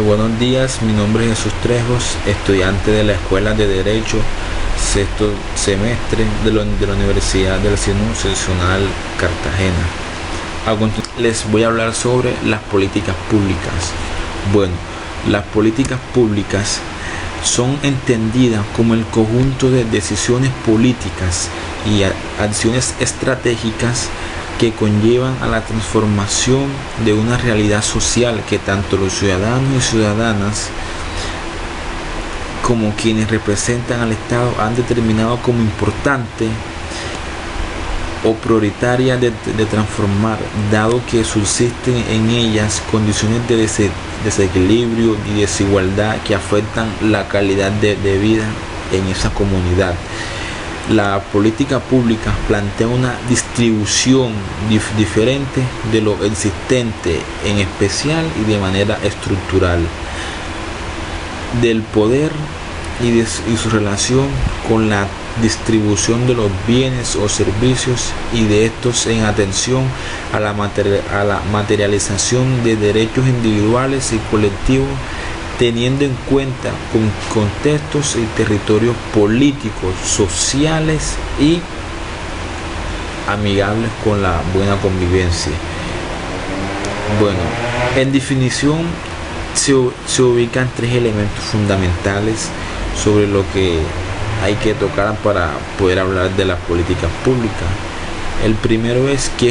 Buenos días, mi nombre es Jesús Trejos, estudiante de la Escuela de Derecho, sexto semestre de la Universidad del Signo Seccional Cartagena. A continuación les voy a hablar sobre las políticas públicas. Bueno, las políticas públicas son entendidas como el conjunto de decisiones políticas y acciones estratégicas que conllevan a la transformación de una realidad social que tanto los ciudadanos y ciudadanas como quienes representan al Estado han determinado como importante o prioritaria de transformar, dado que subsisten en ellas condiciones de desequilibrio y desigualdad que afectan la calidad de vida en esa comunidad. La política pública plantea una distribución diferente de lo existente, en especial y de manera estructural, del poder y su relación con la distribución de los bienes o servicios y de estos en atención a la materialización de derechos individuales y colectivos, teniendo en cuenta contextos y territorios políticos, sociales y amigables con la buena convivencia. Bueno, en definición se ubican tres elementos fundamentales sobre lo que hay que tocar para poder hablar de las políticas públicas. El primero es que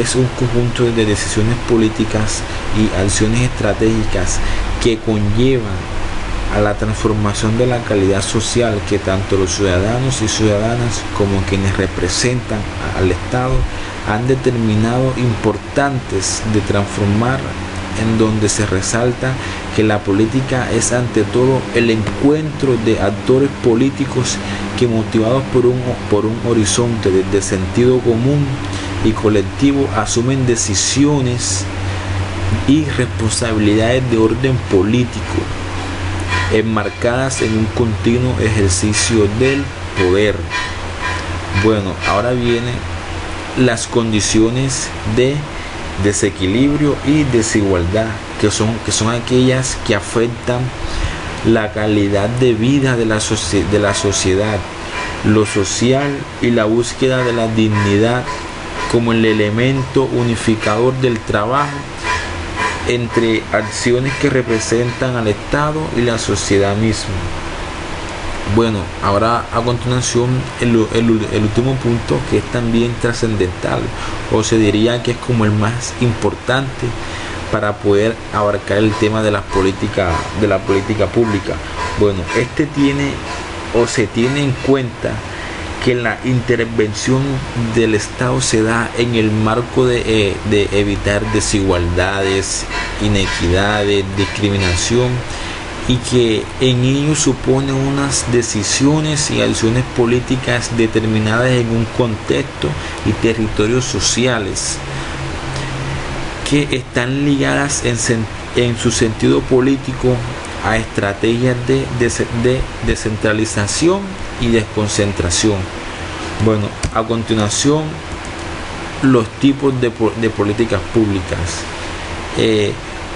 es un conjunto de decisiones políticas y acciones estratégicas que conllevan a la transformación de la calidad social que tanto los ciudadanos y ciudadanas como quienes representan al Estado han determinado importantes de transformar, en donde se resalta que la política es ante todo el encuentro de actores políticos que, motivados por un horizonte de sentido común y colectivo, asumen decisiones y responsabilidades de orden político enmarcadas en un continuo ejercicio del poder. Bueno, ahora vienen las condiciones de desequilibrio y desigualdad, que son aquellas que afectan la calidad de vida de la sociedad, lo social y la búsqueda de la dignidad como el elemento unificador del trabajo entre acciones que representan al Estado y la sociedad misma. Bueno, ahora a continuación el último punto, que es también trascendental, o se diría que es como el más importante para poder abarcar el tema de la política pública. Bueno, se tiene en cuenta que la intervención del Estado se da en el marco de evitar desigualdades, inequidades, discriminación, y que en ello supone unas decisiones y acciones políticas determinadas en un contexto y territorios sociales que están ligadas en su sentido político a estrategias de descentralización y desconcentración. Bueno, a continuación, los tipos de políticas públicas.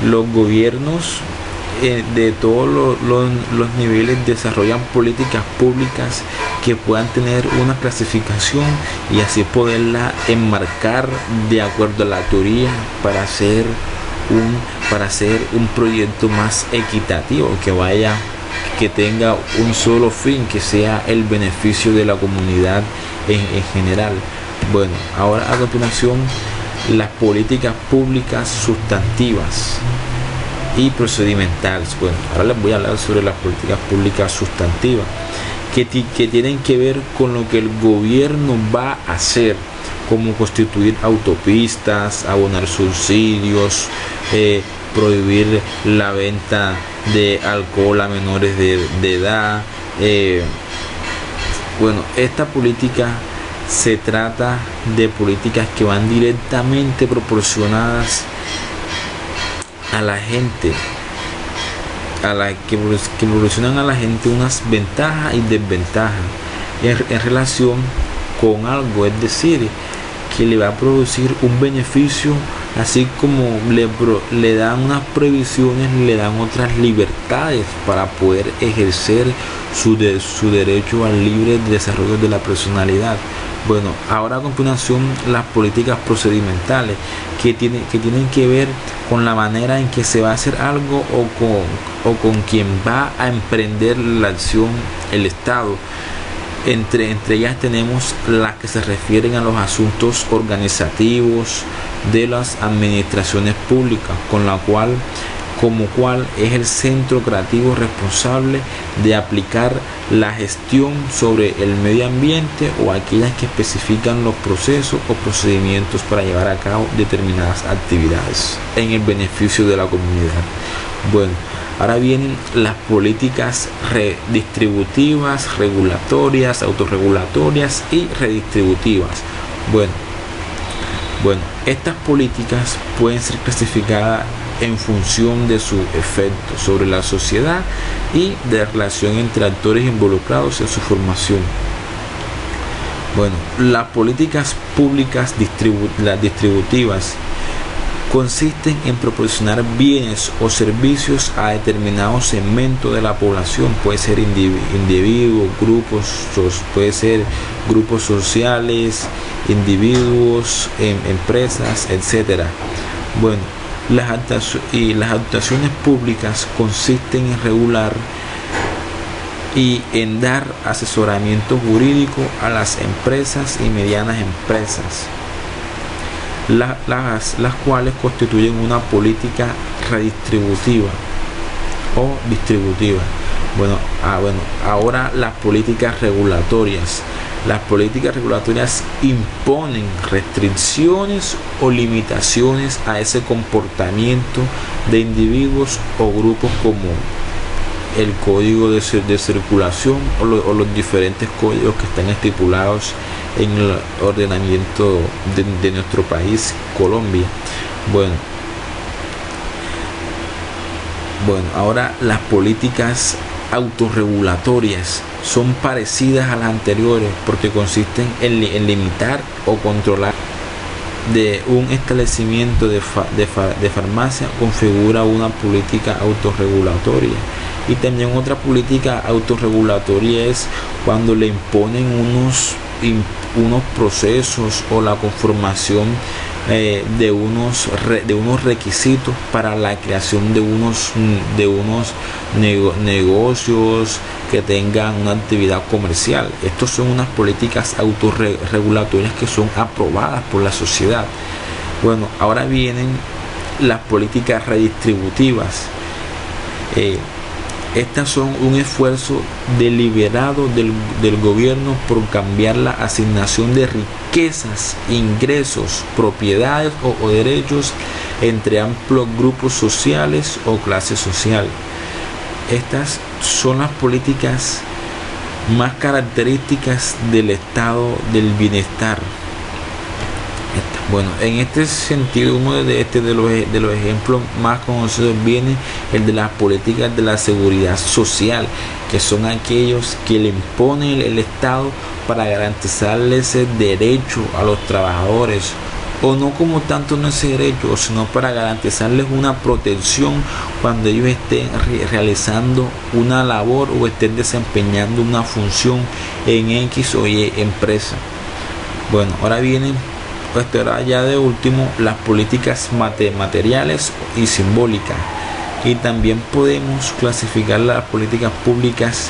Los gobiernos de todos los niveles desarrollan políticas públicas que puedan tener una clasificación y así poderla enmarcar de acuerdo a la teoría para hacer un proyecto más equitativo, que tenga un solo fin, que sea el beneficio de la comunidad en general. Bueno, ahora a continuación, las políticas públicas sustantivas y procedimentales. Bueno, ahora les voy a hablar sobre las políticas públicas sustantivas, que tienen que ver con lo que el gobierno va a hacer, como constituir autopistas, abonar subsidios, prohibir la venta de alcohol a menores de edad. Bueno, esta política se trata de políticas que van directamente proporcionadas a la gente, que proporcionan a la gente unas ventajas y desventajas en relación con algo, es decir, que le va a producir un beneficio así como le dan unas prohibiciones, le dan otras libertades para poder ejercer su derecho al libre desarrollo de la personalidad. Bueno, ahora a continuación las políticas procedimentales que tienen que ver con la manera en que se va a hacer algo o con quien va a emprender la acción el Estado. Entre ellas tenemos las que se refieren a los asuntos organizativos de las administraciones públicas, como cual es el centro creativo responsable de aplicar la gestión sobre el medio ambiente, o aquellas que especifican los procesos o procedimientos para llevar a cabo determinadas actividades en el beneficio de la comunidad. Bueno, ahora vienen las políticas redistributivas, regulatorias, autorregulatorias y redistributivas. Bueno, estas políticas pueden ser clasificadas en función de su efecto sobre la sociedad y de la relación entre actores involucrados en su formación. Bueno, las políticas públicas las distributivas consisten en proporcionar bienes o servicios a determinados segmentos de la población. Puede ser individuos, puede ser grupos sociales, individuos, empresas, etcétera. Bueno, las actuaciones públicas consisten en regular y en dar asesoramiento jurídico a las empresas y medianas empresas, las cuales constituyen una política redistributiva o distributiva. Ahora las políticas regulatorias. Las políticas regulatorias imponen restricciones o limitaciones a ese comportamiento de individuos o grupos, como el código de circulación o los diferentes códigos que están estipulados en el ordenamiento de nuestro país, Colombia. Bueno, ahora las políticas autorregulatorias son parecidas a las anteriores porque consisten en limitar o controlar de un establecimiento de farmacia. Configura una política autorregulatoria. Y también otra política autorregulatoria es cuando le imponen unos procesos o la conformación de unos requisitos para la creación de unos negocios que tengan una actividad comercial. Estos son unas políticas autorregulatorias que son aprobadas por la sociedad. Bueno, ahora vienen las políticas redistributivas. Estas son un esfuerzo deliberado del gobierno por cambiar la asignación de riquezas, ingresos, propiedades o derechos entre amplios grupos sociales o clases sociales. Estas son las políticas más características del estado del bienestar. Bueno, en este sentido, uno de los ejemplos más conocidos viene el de las políticas de la seguridad social, que son aquellos que le imponen el Estado para garantizarles ese derecho a los trabajadores, o no como tanto no ese derecho, sino para garantizarles una protección cuando ellos estén realizando una labor o estén desempeñando una función en X o Y empresa. Bueno, ahora vienen ya de último las políticas materiales y simbólicas, y también podemos clasificar las políticas públicas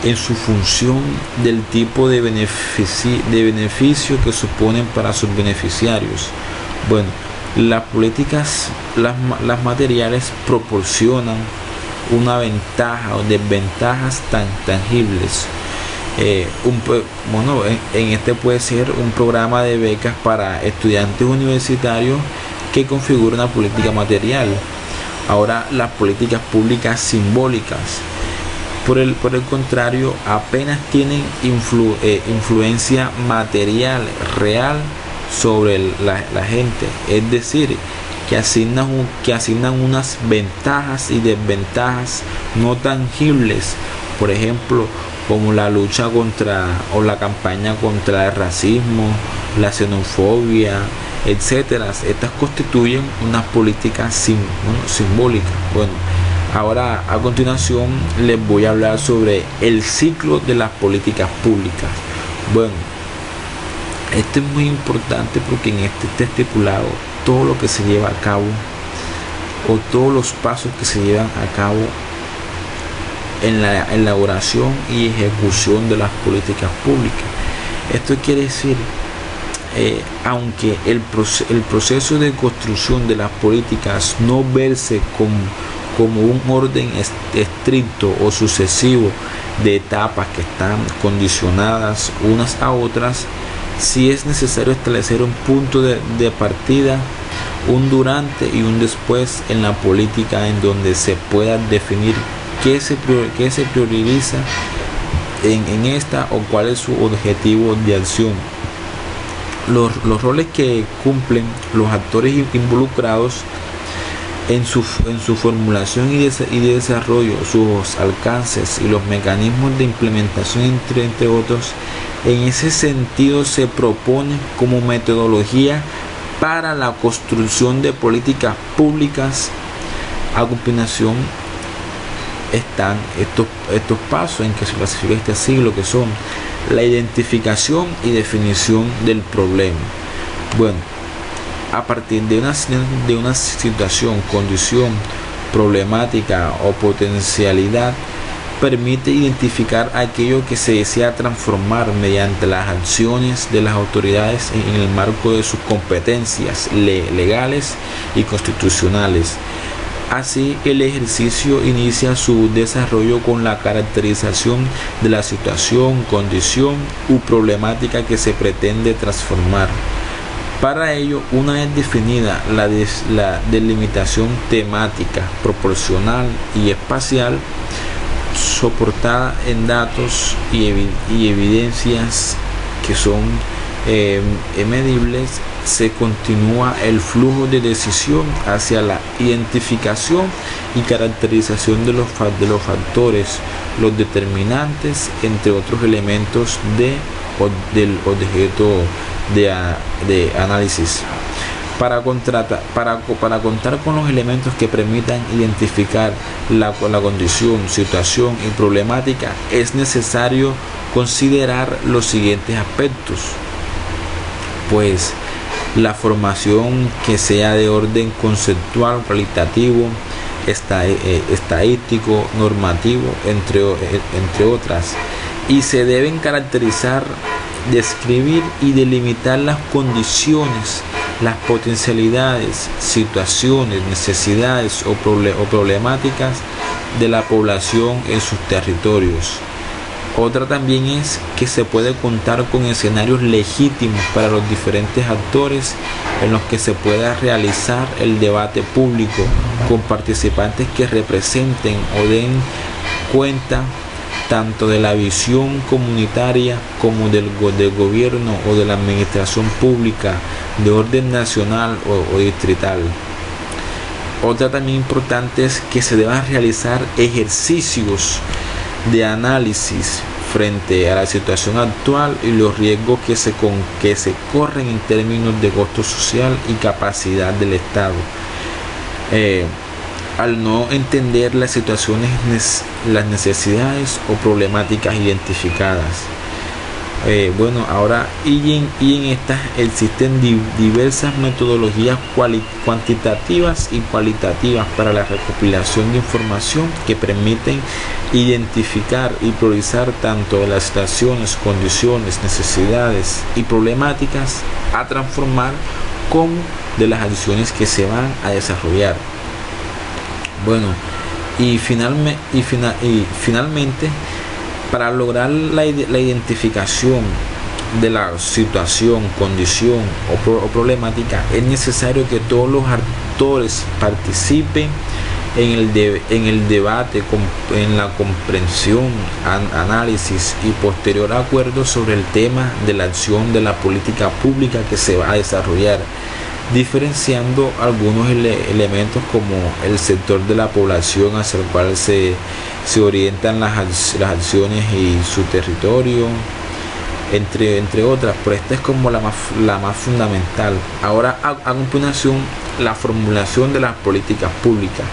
en su función del tipo de beneficio que suponen para sus beneficiarios. Bueno, las políticas las materiales proporcionan una ventaja o desventajas tangibles. En este puede ser un programa de becas para estudiantes universitarios que configura una política material. Ahora, las políticas públicas simbólicas, por el contrario, apenas tienen influencia material real sobre la gente, es decir, que asignan unas ventajas y desventajas no tangibles, por ejemplo, como la lucha contra o la campaña contra el racismo, la xenofobia, etcétera. Estas constituyen una política simbólica. Bueno, ahora a continuación les voy a hablar sobre el ciclo de las políticas públicas. Bueno, esto es muy importante porque en este está estipulado todo lo que se lleva a cabo o todos los pasos que se llevan a cabo en la elaboración y ejecución de las políticas públicas. Esto quiere decir, aunque el proceso de construcción de las políticas no verse como un orden estricto o sucesivo de etapas que están condicionadas unas a otras, sí es necesario establecer un punto de partida, un durante y un después en la política, en donde se pueda definir qué se prioriza en esta o cuál es su objetivo de acción. Los roles que cumplen los actores involucrados en su formulación y de desarrollo, sus alcances y los mecanismos de implementación, entre otros. En ese sentido se propone como metodología para la construcción de políticas públicas. A continuación están estos pasos en que se clasifica este siglo, que son la identificación y definición del problema. Bueno, a partir de una situación, condición, problemática o potencialidad, permite identificar aquello que se desea transformar mediante las acciones de las autoridades en el marco de sus competencias legales y constitucionales. Así, el ejercicio inicia su desarrollo con la caracterización de la situación, condición u problemática que se pretende transformar. Para ello, una vez definida la delimitación temática, proporcional y espacial, soportada en datos y evidencias que son medibles, se continúa el flujo de decisión hacia la identificación y caracterización de los factores, los determinantes, entre otros elementos del objeto de análisis. Para contar con los elementos que permitan identificar la condición, situación y problemática, es necesario considerar los siguientes aspectos. Pues la formación que sea de orden conceptual, cualitativo, estadístico, normativo, entre otras, y se deben caracterizar, describir y delimitar las condiciones, las potencialidades, situaciones, necesidades o problemáticas de la población en sus territorios. Otra también es que se puede contar con escenarios legítimos para los diferentes actores en los que se pueda realizar el debate público, con participantes que representen o den cuenta tanto de la visión comunitaria como del gobierno o de la administración pública de orden nacional o distrital. Otra también importante es que se deban realizar ejercicios de análisis frente a la situación actual y los riesgos que se corren en términos de costo social y capacidad del Estado. Al no entender las situaciones, las necesidades o problemáticas identificadas. Ahora en estas existen diversas metodologías cuantitativas y cualitativas para la recopilación de información que permiten identificar y priorizar tanto de las situaciones, condiciones, necesidades y problemáticas a transformar como de las acciones que se van a desarrollar. Finalmente, para lograr la identificación de la situación, condición o problemática, es necesario que todos los actores participen en el debate, en la comprensión, análisis y posterior acuerdo sobre el tema de la acción de la política pública que se va a desarrollar, diferenciando algunos elementos como el sector de la población hacia el cual se orientan las acciones y su territorio, entre otras, pero esta es como la más fundamental. Ahora, a continuación, la formulación de las políticas públicas.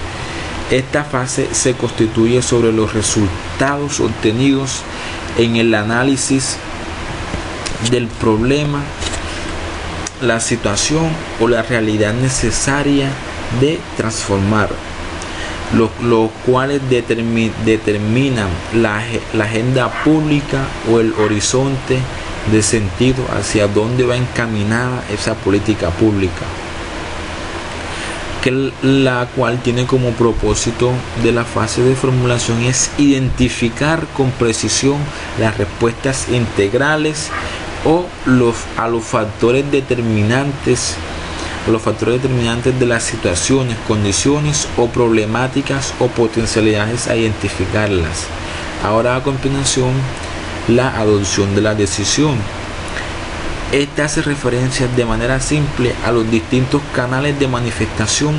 Esta fase se constituye sobre los resultados obtenidos en el análisis del problema, la situación o la realidad necesaria de transformar, los cuales determinan la agenda pública o el horizonte de sentido hacia dónde va encaminada esa política pública, que la cual tiene como propósito de la fase de formulación es identificar con precisión las respuestas integrales a los factores determinantes de las situaciones, condiciones o problemáticas o potencialidades a identificarlas. Ahora, a continuación, la adopción de la decisión. Esta hace referencia de manera simple a los distintos canales de manifestación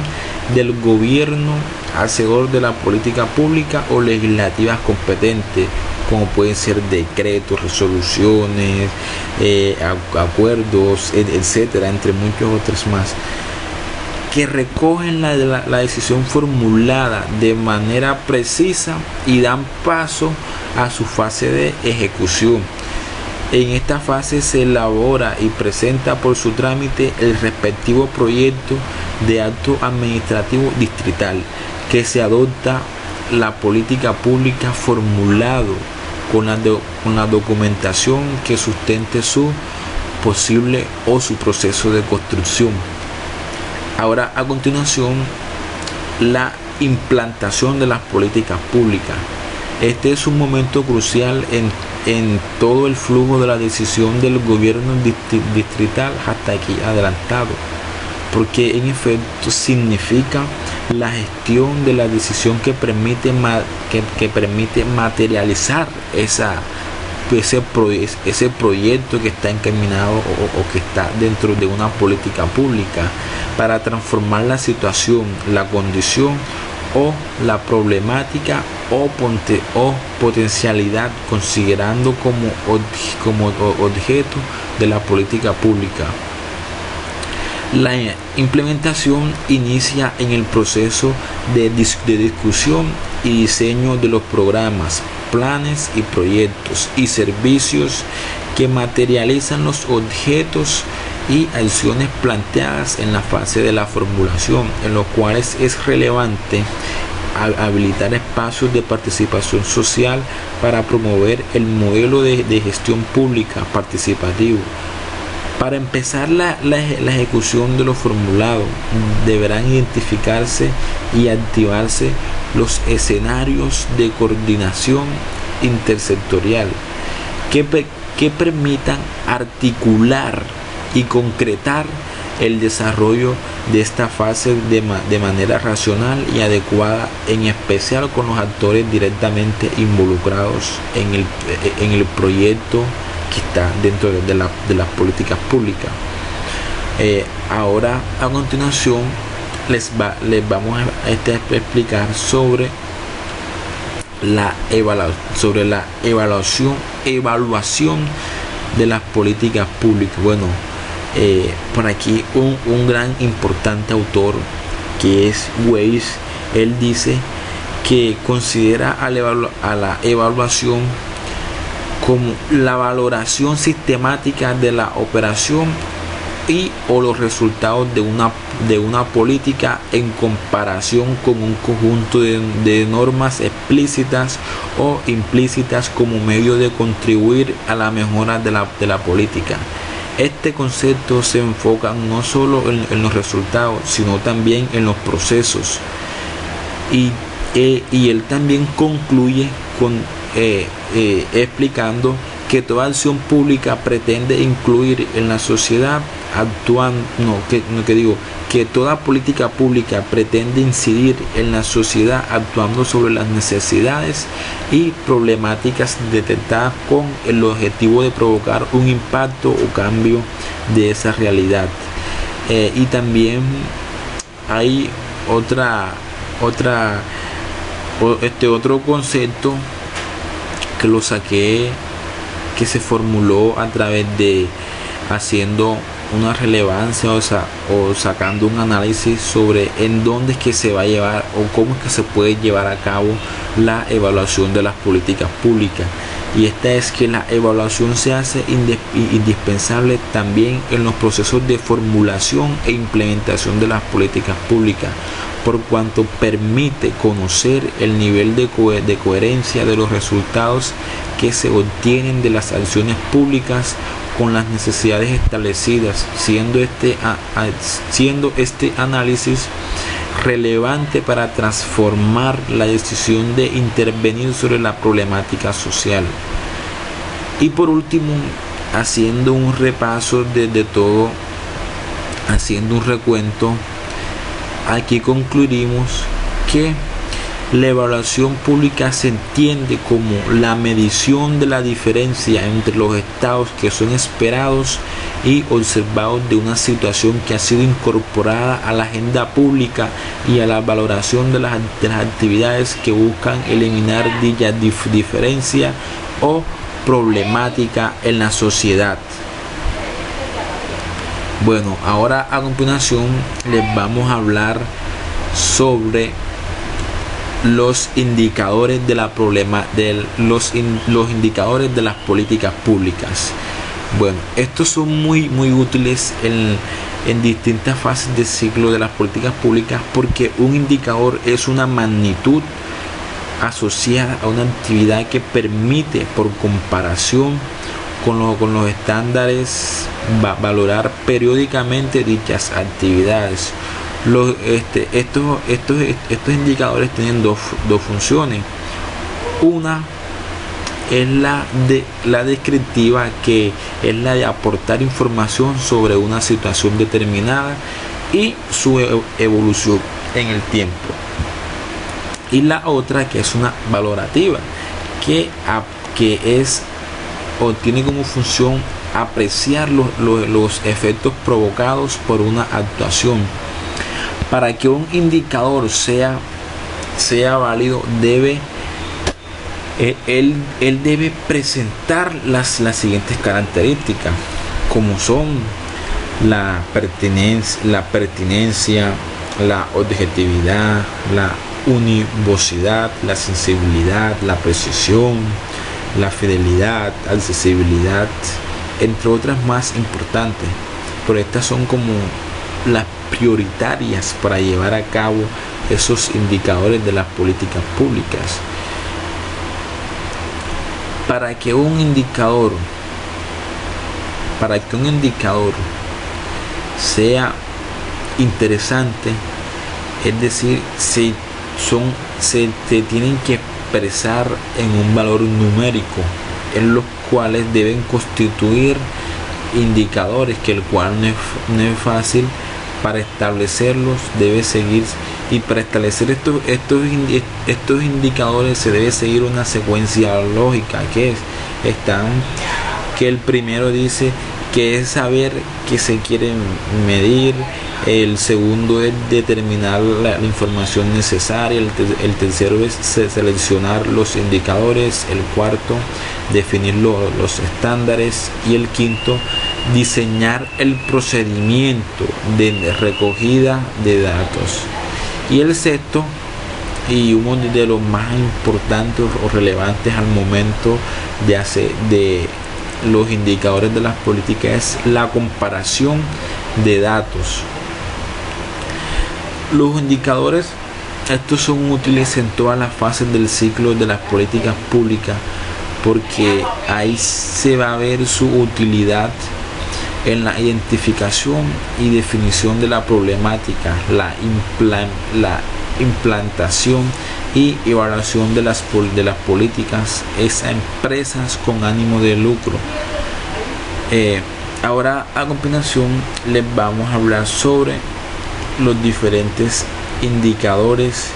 del gobierno hacedor de la política pública o legislativas competentes, como pueden ser decretos, resoluciones, acuerdos, etcétera, entre muchos otros más, que recogen la decisión formulada de manera precisa y dan paso a su fase de ejecución. En esta fase se elabora y presenta por su trámite el respectivo proyecto de acto administrativo distrital, que se adopta la política pública formulado con la documentación que sustente su posible o su proceso de construcción. Ahora, a continuación, la implantación de las políticas públicas. Este es un momento crucial en todo el flujo de la decisión del gobierno distrital hasta aquí adelantado, porque en efecto significa la gestión de la decisión que permite materializar ese proyecto que está encaminado o que está dentro de una política pública para transformar la situación, la condición o la problemática o potencialidad, considerando como objeto de la política pública. La implementación inicia en el proceso de discusión y diseño de los programas, planes y proyectos y servicios que materializan los objetos y acciones planteadas en la fase de la formulación, en los cuales es relevante habilitar espacios de participación social para promover el modelo de gestión pública participativo. Para empezar la ejecución de lo formulado, deberán identificarse y activarse los escenarios de coordinación intersectorial que permitan articular y concretar el desarrollo de esta fase de manera racional y adecuada, en especial con los actores directamente involucrados en el proyecto que está dentro de las políticas públicas. Ahora, a continuación, les vamos a explicar sobre la evaluación de las políticas públicas. Bueno, por aquí un gran importante autor, que es Weiss, él dice que considera a la evaluación como la valoración sistemática de la operación o los resultados de una política en comparación con un conjunto de normas explícitas o implícitas como medio de contribuir a la mejora de la política. Este concepto se enfoca no solo en los resultados, sino también en los procesos. Y él también concluye explicando que toda acción pública pretende incluir en la sociedad que toda política pública pretende incidir en la sociedad actuando sobre las necesidades y problemáticas detectadas con el objetivo de provocar un impacto o cambio de esa realidad. Y también hay otro concepto que lo saqué que se formuló a través de haciendo una relevancia o sacando un análisis sobre en dónde es que se va a llevar o cómo es que se puede llevar a cabo la evaluación de las políticas públicas. Y esta es que la evaluación se hace indispensable también en los procesos de formulación e implementación de las políticas públicas, por cuanto permite conocer el nivel de coherencia de los resultados que se obtienen de las acciones públicas con las necesidades establecidas, siendo este análisis relevante para transformar la decisión de intervenir sobre la problemática social. Y por último, haciendo un repaso de todo, haciendo un recuento, aquí concluimos que la evaluación pública se entiende como la medición de la diferencia entre los estados que son esperados y observados de una situación que ha sido incorporada a la agenda pública y a la valoración de las actividades que buscan eliminar dicha diferencia o problemática en la sociedad. Bueno, ahora a continuación les vamos a hablar sobre los indicadores de los indicadores de las políticas públicas. Bueno, estos son muy útiles en distintas fases del ciclo de las políticas públicas, porque un indicador es una magnitud asociada a una actividad que permite, por comparación con los estándares, valorar periódicamente dichas actividades. Estos indicadores tienen dos funciones. Una es la descriptiva, que es la de aportar información sobre una situación determinada y su evolución en el tiempo. Y la otra, que es una valorativa, que tiene como función apreciar los efectos provocados por una actuación. Para que un indicador sea válido, él debe presentar las siguientes características, como son la pertinencia, la objetividad, la univocidad, la sensibilidad, la precisión, la fidelidad, accesibilidad, entre otras más importantes. Pero estas son como las prioritarias para llevar a cabo esos indicadores de las políticas públicas. Para que un indicador sea interesante, es decir, se tienen que expresar en un valor numérico, en los cuales deben constituir indicadores, que el cual no es fácil. Para establecerlos debe seguir, y para establecer estos indicadores se debe seguir una secuencia lógica, que el primero dice que es saber qué se quiere medir, el segundo es determinar la información necesaria, el tercero es seleccionar los indicadores, el cuarto definir los estándares, y el quinto diseñar el procedimiento de recogida de datos, y el sexto, y uno de los más importantes o relevantes al momento de los indicadores de las políticas, es la comparación de datos. Los indicadores, estos son útiles en todas las fases del ciclo de las políticas públicas, porque ahí se va a ver su utilidad en la identificación y definición de la problemática, la implantación y evaluación de las políticas a empresas con ánimo de lucro. Ahora a continuación les vamos a hablar sobre los diferentes indicadores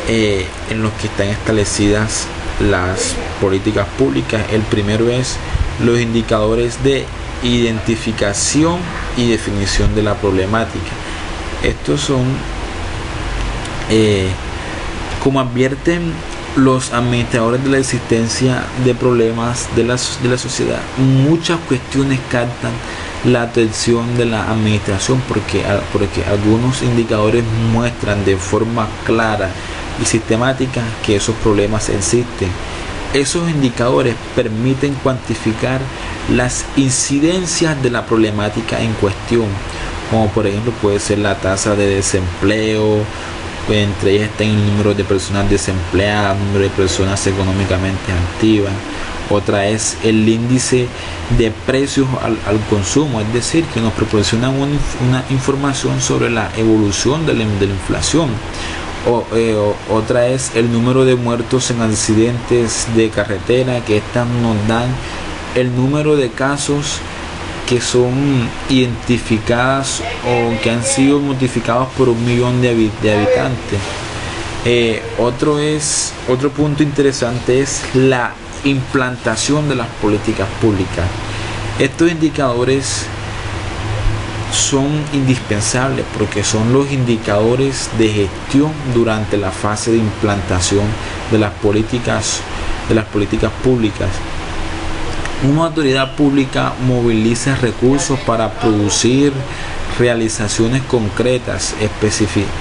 en los que están establecidas las políticas públicas. El primero es los indicadores de identificación y definición de la problemática. Estos son, como advierten los administradores de la existencia de problemas de la sociedad. Muchas cuestiones captan la atención de la administración porque algunos indicadores muestran de forma clara y sistemática que esos problemas existen. Esos indicadores permiten cuantificar las incidencias de la problemática en cuestión, como por ejemplo puede ser la tasa de desempleo. Entre ellas está el número de personas desempleadas, el número de personas económicamente activas. Otra es el índice de precios al consumo, es decir, que nos proporciona una información sobre la evolución de la inflación. Otra es el número de muertos en accidentes de carretera, que estas nos dan el número de casos que son identificadas o que han sido notificados por 1 millón de habitantes. Otro punto interesante es la implantación de las políticas públicas. Estos indicadores son indispensables porque son los indicadores de gestión durante la fase de implantación de las políticas públicas. Una autoridad pública moviliza recursos para producir realizaciones concretas,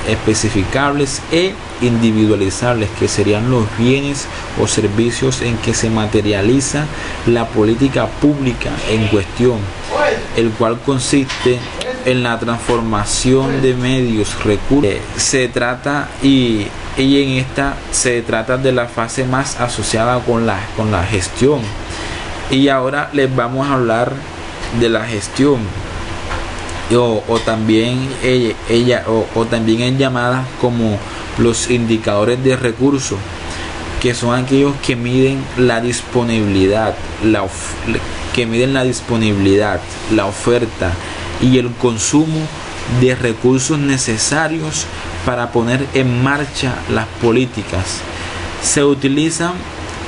especificables e individualizables, que serían los bienes o servicios en que se materializa la política pública en cuestión, el cual consiste en la transformación de medios, recursos. Se trata y en esta se trata de la fase más asociada con la gestión. Y ahora les vamos a hablar de la gestión, o también es llamada como los indicadores de recursos, que son aquellos que miden la disponibilidad, la oferta y el consumo de recursos necesarios para poner en marcha las políticas. Se utilizan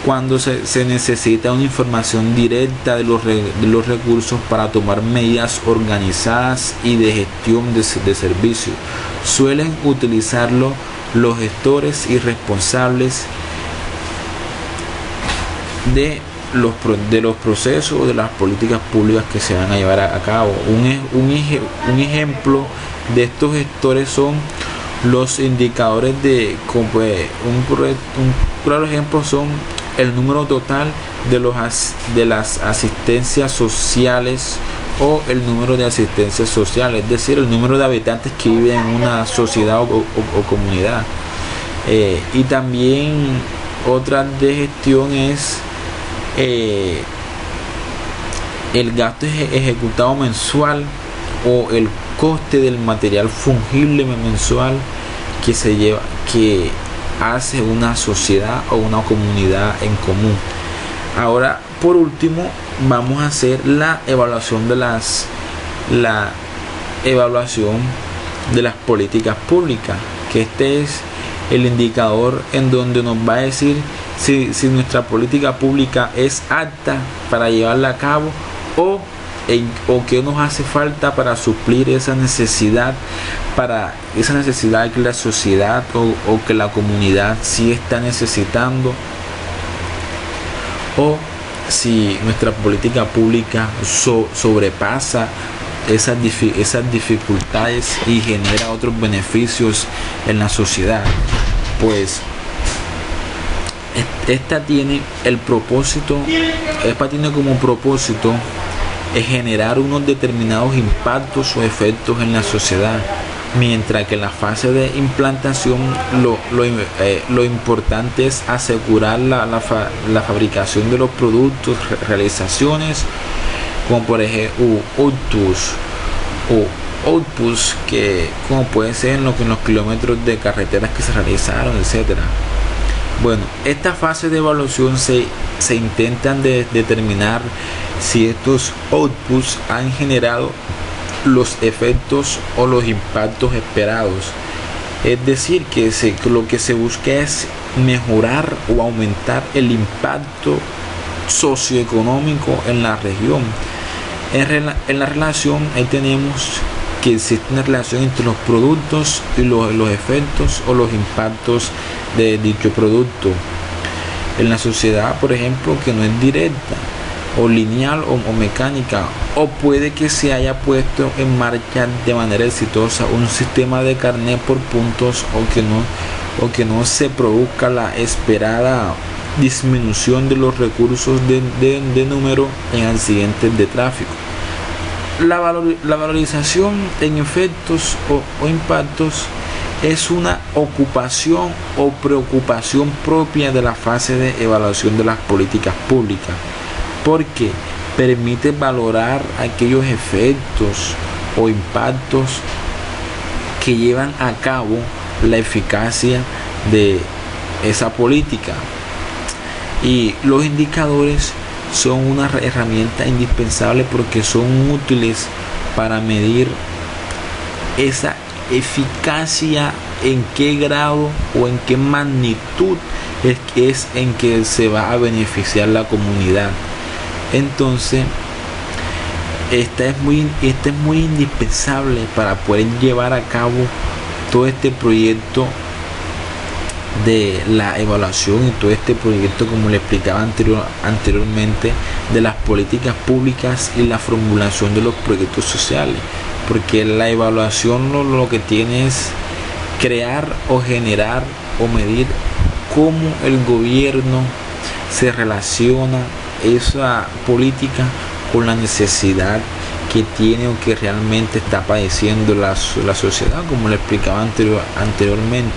cuando se necesita una información directa de los recursos para tomar medidas organizadas y de gestión de servicios. Suelen utilizarlo los gestores y responsables de los procesos de las políticas públicas que se van a llevar a cabo. Un ejemplo de estos gestores son los indicadores un claro ejemplo son el número total de las asistencias sociales o el número de asistencias sociales, es decir, el número de habitantes que viven en una sociedad o comunidad. Y también otra de gestión es el gasto ejecutado mensual o el coste del material fungible mensual que hace una sociedad o una comunidad en común. Ahora, por último, vamos a hacer la evaluación de las políticas públicas, que este es el indicador en donde nos va a decir si nuestra política pública es apta para llevarla a cabo o qué nos hace falta para suplir esa necesidad que la sociedad o que la comunidad sí está necesitando, o si nuestra política pública sobrepasa esas dificultades y genera otros beneficios en la sociedad. Pues esta tiene como propósito es generar unos determinados impactos o efectos en la sociedad, mientras que en la fase de implantación lo importante es asegurar la fabricación de los productos, realizaciones como por ejemplo outputs que como puede ser en los kilómetros de carreteras que se realizaron, etcétera. Bueno, esta fase de evaluación se intentan determinar si estos outputs han generado los efectos o los impactos esperados. Es decir, que lo que se busca es mejorar o aumentar el impacto socioeconómico en la región. En la relación, ahí tenemos que existe una relación entre los productos y los efectos o los impactos de dicho producto. en la sociedad, por ejemplo, que no es directa o lineal o mecánica, o puede que se haya puesto en marcha de manera exitosa un sistema de carnet por puntos, o que no se produzca la esperada disminución de los recursos de número en accidentes de tráfico. La valorización en efectos o impactos es una ocupación o preocupación propia de la fase de evaluación de las políticas públicas, porque permite valorar aquellos efectos o impactos que llevan a cabo la eficacia de esa política. Y los indicadores son una herramienta indispensable porque son útiles para medir esa eficacia, en qué grado o en qué magnitud es en que se va a beneficiar la comunidad. Entonces, esta es muy indispensable para poder llevar a cabo todo este proyecto de la evaluación y todo este proyecto, como le explicaba anteriormente, de las políticas públicas y la formulación de los proyectos sociales, porque la evaluación lo que tiene es crear o generar o medir cómo el gobierno se relaciona esa política con la necesidad que tiene o que realmente está padeciendo la sociedad, como le explicaba anteriormente.